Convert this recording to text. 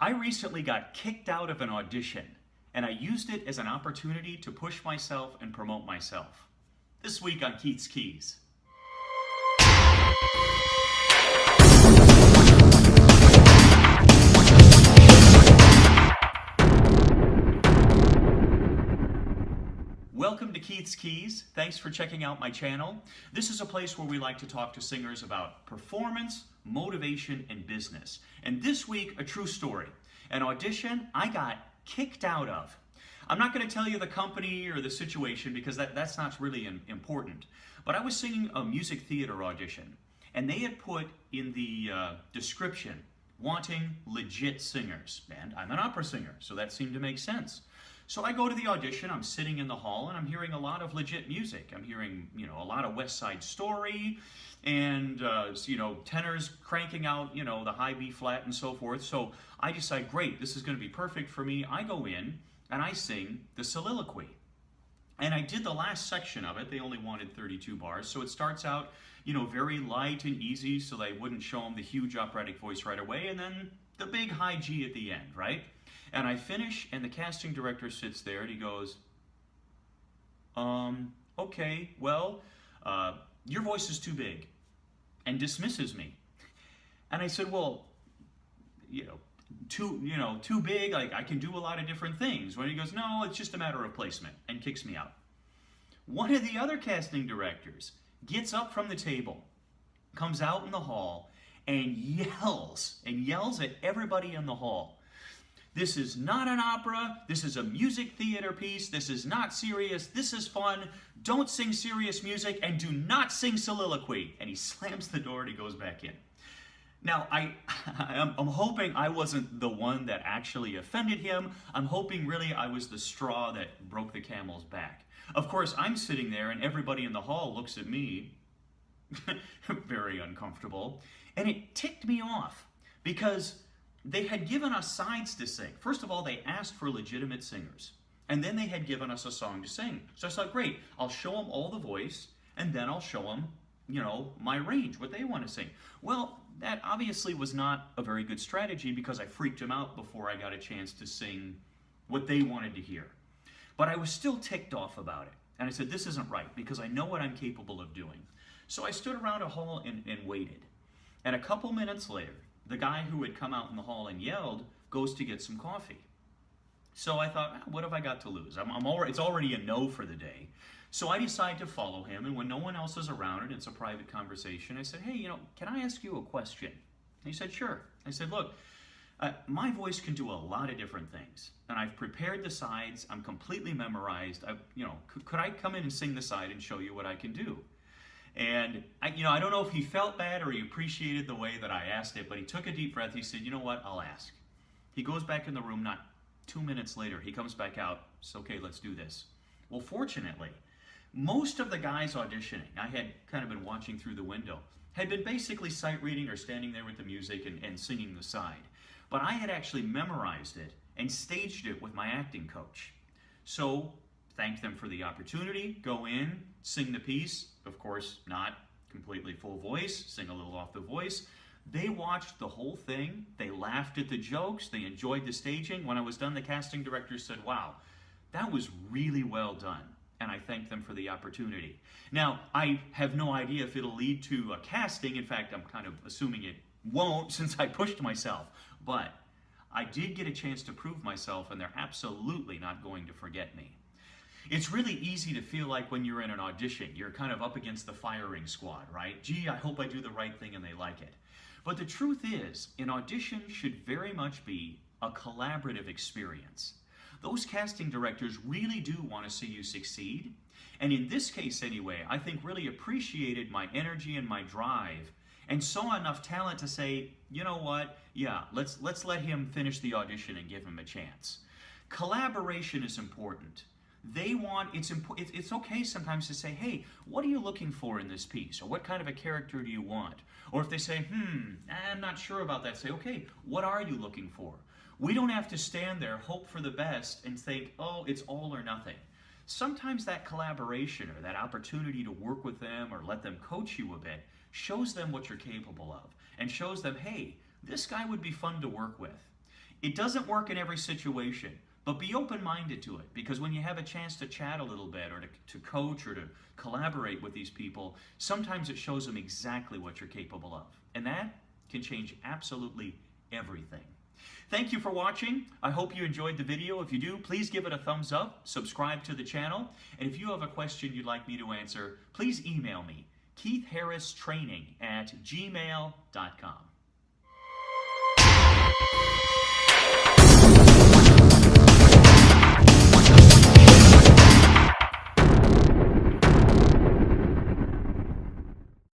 I recently got kicked out of an audition, and I used it as an opportunity to push myself and promote myself. This week on Keith's Keys. Welcome to Keith's Keys. Thanks for checking out my channel. This is a place where we like to talk to singers about performance, motivation, and business. And this week, a true story. An audition I got kicked out of. I'm not going to tell you the company or the situation because that's not really important. But I was singing a music theater audition, and they had put in the description, wanting legit singers. And I'm an opera singer, so that seemed to make sense. So I go to the audition, I'm sitting in the hall, and I'm hearing a lot of legit music. I'm hearing, a lot of West Side Story, and, tenors cranking out, the high B flat and so forth. So I decide, great, this is going to be perfect for me. I go in, and I sing the soliloquy. And I did the last section of it. They only wanted 32 bars. So it starts out, very light and easy, so they wouldn't show them the huge operatic voice right away, and then the big high G at the end, right? And I finish, and the casting director sits there, and he goes, okay, well, your voice is too big, and dismisses me. And I said, well, too big, I can do a lot of different things. When he goes, no, it's just a matter of placement, and kicks me out. One of the other casting directors gets up from the table, comes out in the hall, and yells at everybody in the hall. This is not an opera. This is a music theater piece. This is not serious. This is fun. Don't sing serious music, and do not sing soliloquy. And he slams the door and he goes back in. Now, I'm hoping I wasn't the one that actually offended him. I'm hoping really I was the straw that broke the camel's back. Of course, I'm sitting there and everybody in the hall looks at me, very uncomfortable, and it ticked me off because they had given us sides to sing. First of all, they asked for legitimate singers, and then they had given us a song to sing. So I thought, great, I'll show them all the voice, and then I'll show them, my range, what they want to sing. Well, that obviously was not a very good strategy because I freaked them out before I got a chance to sing what they wanted to hear. But I was still ticked off about it. And I said, this isn't right because I know what I'm capable of doing. So I stood around a hall and waited. And a couple minutes later, the guy who had come out in the hall and yelled goes to get some coffee. So I thought, what have I got to lose? It's already a no for the day. So I decide to follow him, and when no one else is around and it's a private conversation, I said, hey, can I ask you a question? And he said, sure. I said, look, my voice can do a lot of different things, and I've prepared the sides. I'm completely memorized. Could I come in and sing the side and show you what I can do? And I don't know if he felt bad or he appreciated the way that I asked it, but he took a deep breath. He said, you know what, I'll ask. He goes back in the room, not 2 minutes later, he comes back out. It's okay, let's do this. Well, fortunately, most of the guys auditioning, I had kind of been watching through the window, had been basically sight reading or standing there with the music and singing the side. But I had actually memorized it and staged it with my acting coach. So, thanked them for the opportunity, go in, sing the piece, of course, not completely full voice, sing a little off the voice. They watched the whole thing, they laughed at the jokes, they enjoyed the staging. When I was done, the casting director said, wow, that was really well done. And I thanked them for the opportunity. Now, I have no idea if it'll lead to a casting. In fact, I'm kind of assuming it won't since I pushed myself. But I did get a chance to prove myself, and they're absolutely not going to forget me. It's really easy to feel like when you're in an audition, you're kind of up against the firing squad, right? Gee, I hope I do the right thing and they like it. But the truth is, an audition should very much be a collaborative experience. Those casting directors really do want to see you succeed. And in this case anyway, I think really appreciated my energy and my drive and saw enough talent to say, you know what, yeah, let's let him finish the audition and give him a chance. Collaboration is important. It's okay sometimes to say, hey, what are you looking for in this piece? Or what kind of a character do you want? Or if they say, I'm not sure about that, say, okay, what are you looking for? We don't have to stand there, hope for the best, and think, oh, it's all or nothing. Sometimes that collaboration or that opportunity to work with them or let them coach you a bit shows them what you're capable of and shows them, hey, this guy would be fun to work with. It doesn't work in every situation, but be open-minded to it, because when you have a chance to chat a little bit or to coach or to collaborate with these people, sometimes it shows them exactly what you're capable of. And that can change absolutely everything. Thank you for watching. I hope you enjoyed the video. If you do, please give it a thumbs up, subscribe to the channel, and if you have a question you'd like me to answer, please email me, keithharristraining@gmail.com.